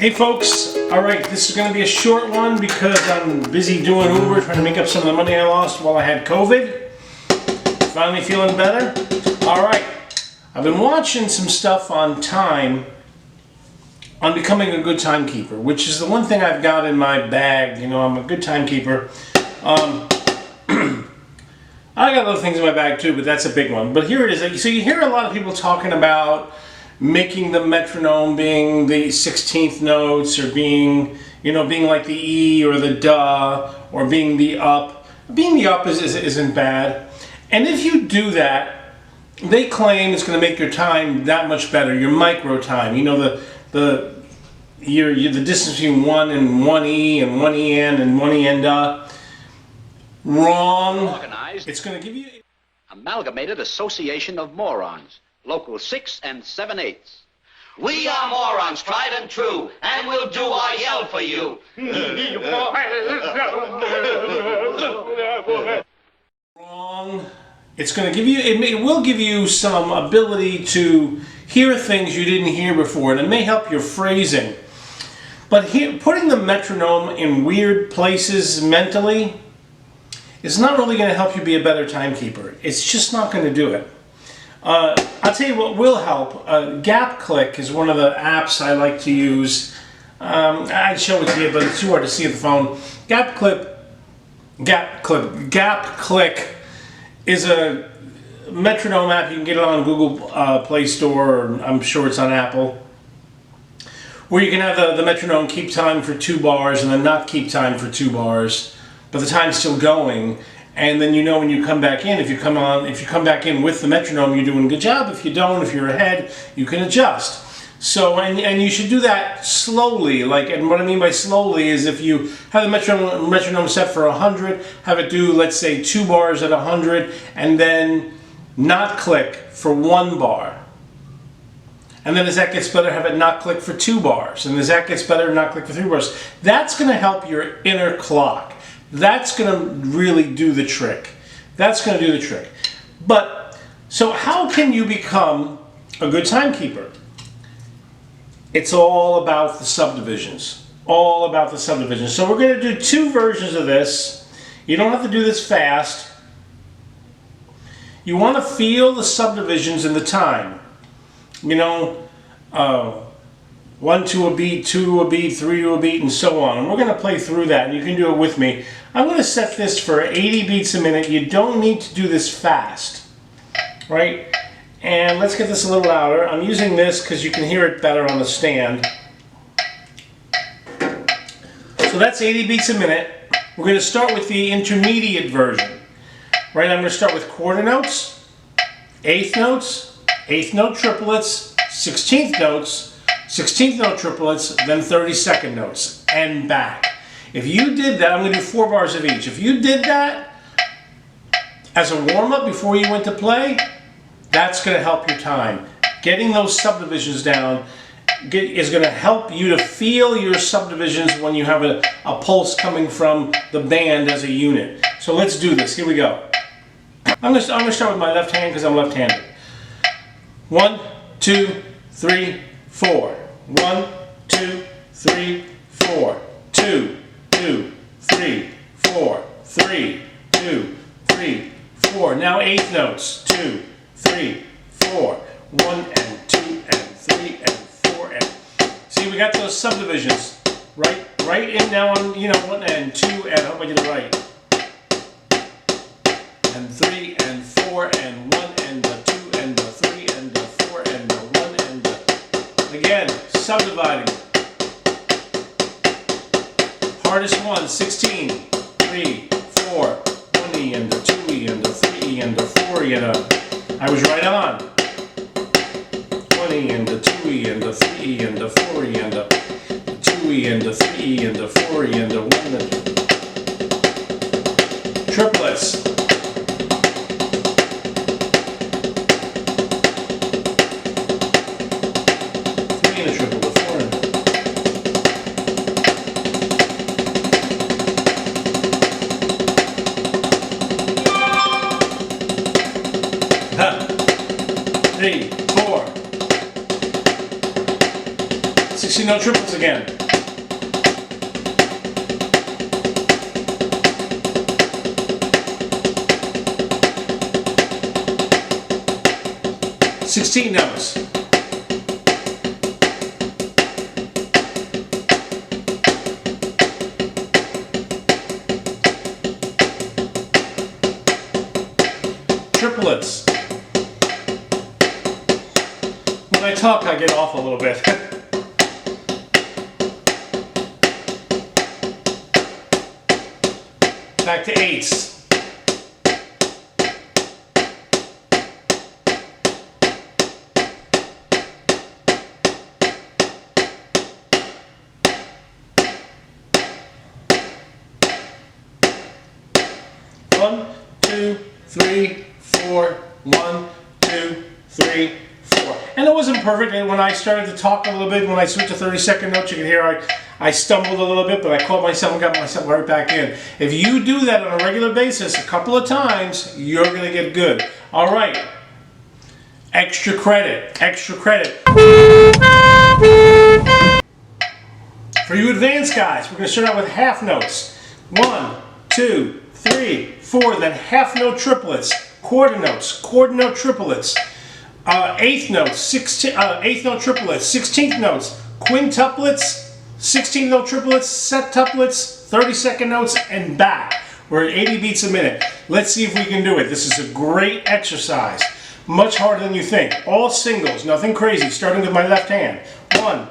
Hey folks, alright, this is going to be a short one because I'm busy doing Uber trying to make up some of the money I lost while I had COVID. Finally feeling better? Alright, I've been watching some stuff on time, on becoming a good timekeeper, which is the one thing I've got in my bag. You know, I'm a good timekeeper. I got other things in my bag too, but that's a big one. But here it is. So you hear a lot of people talking about making the metronome being the 16th notes, or being, you know, being like the E or the duh, or being the up. Being the up isn't bad. And if you do that, they claim it's going to make your time that much better. Your micro time. You know, the distance between one and one E and one EN and one EN duh. Wrong. Organized. It's going to give you Amalgamated Association of Morons. Local 6 and 7/8. We are morons, tried and true, and we'll do our yell for you. Wrong. It's going to give you, it will give you some ability to hear things you didn't hear before, and it may help your phrasing. But putting the metronome in weird places mentally is not really going to help you be a better timekeeper. It's just not going to do it. I'll tell you what will help. Gap Click is one of the apps I like to use. I'd show it to you, but it's too hard to see at the phone. Gap Click is a metronome app. You can get it on Google Play Store, or I'm sure it's on Apple, where you can have the metronome keep time for 2 bars and then not keep time for 2 bars, but the time's still going. And then you know when you come back in, if you come back in with the metronome, you're doing a good job. If you don't, if you're ahead, you can adjust. So, and you should do that slowly. Like, and what I mean by slowly is if you have the metronome set for 100, have it do, let's say, 2 bars at 100, and then not click for 1 bar. And then as that gets better, have it not click for 2 bars. And as that gets better, not click for 3 bars. That's going to help your inner clock. That's going to really do the trick. That's going to do the trick. But, so how can you become a good timekeeper? It's all about the subdivisions. All about the subdivisions. So we're going to do 2 versions of this. You don't have to do this fast. You want to feel the subdivisions in the time. You know, 1 to a beat, 2 to a beat, 3 to a beat, and so on. And we're going to play through that, and you can do it with me. I'm going to set this for 80 beats a minute. You don't need to do this fast, right? And let's get this a little louder. I'm using this because you can hear it better on the stand. So that's 80 beats a minute. We're going to start with the intermediate version, right? I'm going to start with quarter notes, 8th notes, 8th note triplets, 16th notes, 16th note triplets, then 32nd notes, and back. If you did that, I'm going to do 4 bars of each. If you did that as a warm-up before you went to play, that's going to help your time. Getting those subdivisions down is going to help you to feel your subdivisions when you have a pulse coming from the band as a unit. So let's do this. Here we go. I'm going to start with my left hand because I'm left-handed. 1, 2, 3, 4. 1, 2, 3, 4. 2, 2, 3, 4. 3, 2, 3, 4. Now 8th notes. 2, 3, 4. 1 and 2 and 3 and 4 and. See, we got those subdivisions right in now on, you know, 1 and 2 and I hope I get it right. And 3 and 4 and 1 and the 2 and the 3 and the 4 and the 1 and the. Again, subdividing. Hardest one, 16, 3, 4, 1 E and the 2 E and the 3 E and the 4 E and a. I was right on. 1 E and the 2 E and the 3 E and the 4 E and the 2 E and the 3 E and the 4 E and the 1 and the triplets. 16 note triplets again. Sixteen notes. Triplets. When I talk, I get off a little bit. Back to eights. One, two, three, four. 1, 2, 3, 4. And it wasn't perfect. And when I started to talk a little bit, when I switched to 32nd notes, you can hear I stumbled a little bit, but I caught myself and got myself right back in. If you do that on a regular basis a couple of times, you're going to get good. All right. Extra credit. Extra credit. For you advanced guys, we're going to start out with half notes. 1, 2, 3, 4. Then half note triplets. Quarter note triplets, eighth notes, eighth note triplets, 16th notes, quintuplets, 16th note triplets, septuplets, 32nd notes, and back. We're at 80 beats a minute. Let's see if we can do it. This is a great exercise. Much harder than you think. All singles, nothing crazy, starting with my left hand. 1,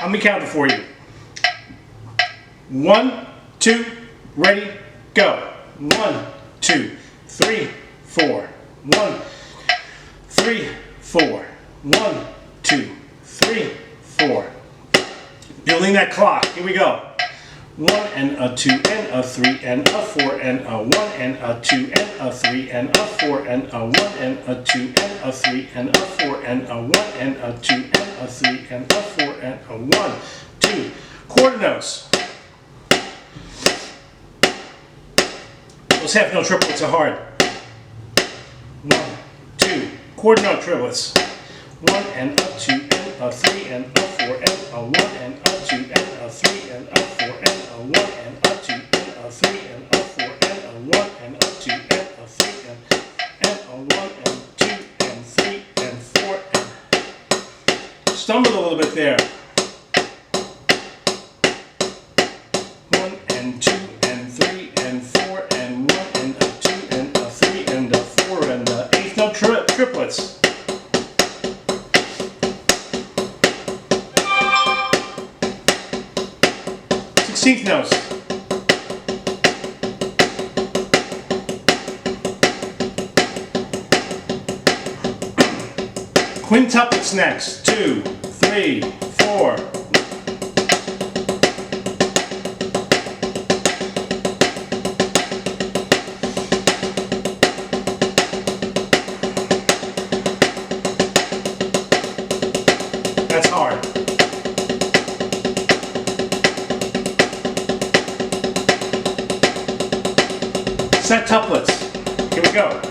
let me count it for you. 1, 2, ready, go. 1, 2, 3, 4. 1, 3, 4. 1, 2, 3, 4. Building that clock. Here we go. 1 and a 2 and a 3 and a 4 and a 1 and a 2 and a 3 and a 4 and a 1 and a 2 and a 3 and a 4 and a 1 and a 2 and a 3 and a 4 and a 1, 2. Quarter notes. Those half note triplets are hard. 1, 2. Quarter note triplets. 1 and a 2 and a 3 and a 4 and a 1 and a 2 and a 3 and a 4 and a 1 and a 2 and a 3 and a 4 and a 1 and a 2 and a 3 and a 1 and 2 and 3 and 4 and stumbled a little bit there. 1 and 2 and 3 and 4 and 1 and a 2 and a 3 and a 4 and the eighth note triplets. 16th notes. Quintuplets next. 2, 3, 4. That's hard. Septuplets. Here we go.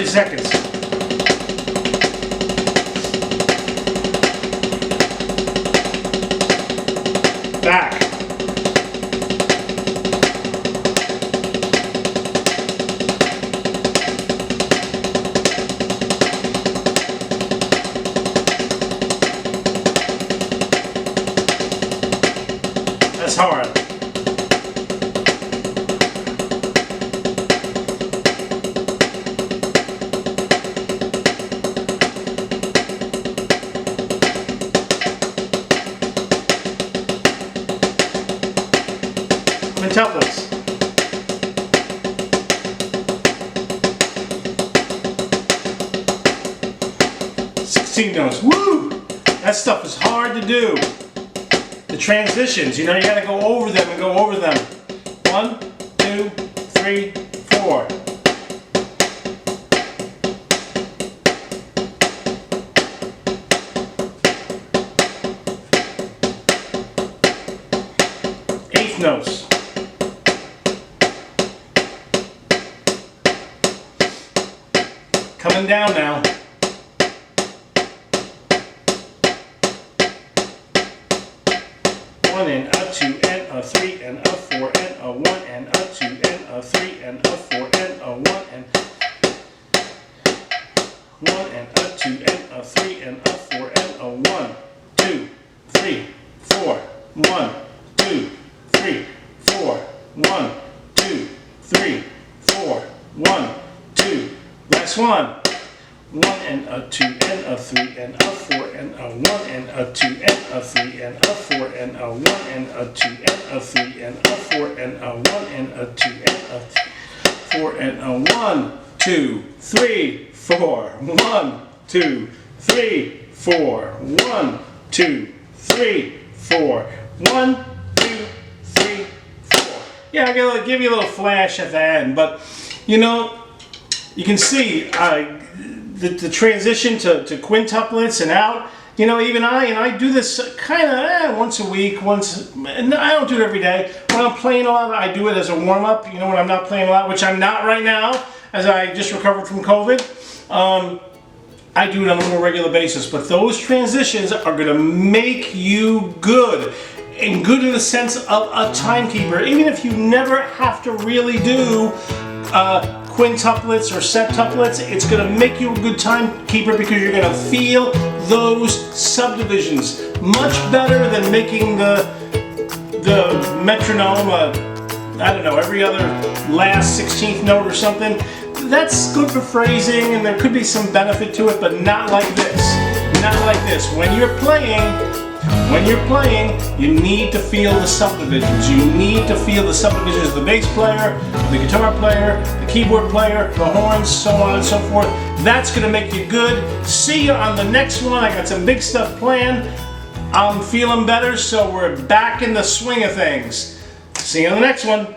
Seconds. Back. That's hard. Quintuplets. Notes. Woo! That stuff is hard to do. The transitions, you know, you gotta go over them and go over them. 1, 2, 3, 4. Coming down now. One and a 2 and a 3 and a 4 and a 1 and a 2 and a 3 and a 4 and a 1 and 1 and a 2 and a 3 and a 4 and a 1, 2, 3, 4, 1, 2, 3, 4, 1, 2, 3, 4, 1, 2. Last one. 1 and a 2 and a 3 and a 4 and a 1 and a 2 and a 3 and a 4 and a 1 and a 2 and a 3 and a 4 and a 1 and a 2 and a 4 and a 1, 2, 3, 4, 1, 2, 3, 4, 1, 2, 3, 4, 1, 2, 3, 4. Yeah, I'll give you a little flash at the end, but you know, you can see the transition to quintuplets and out. You know, even I do this kind of once a week. And I don't do it every day. When I'm playing a lot, I do it as a warm-up. You know, when I'm not playing a lot, which I'm not right now, as I just recovered from COVID. I do it on a more regular basis. But those transitions are going to make you good. And good in the sense of a timekeeper. Even if you never have to really do quintuplets or septuplets, it's going to make you a good timekeeper because you're going to feel those subdivisions much better than making the metronome I don't know, every other last 16th note or something. That's good for phrasing and there could be some benefit to it, but not like this. Not like this. When you're playing, you need to feel the subdivisions. You need to feel the subdivisions of the bass player, the guitar player, the keyboard player, the horns, so on and so forth. That's going to make you good. See you on the next one. I got some big stuff planned. I'm feeling better, so we're back in the swing of things. See you on the next one.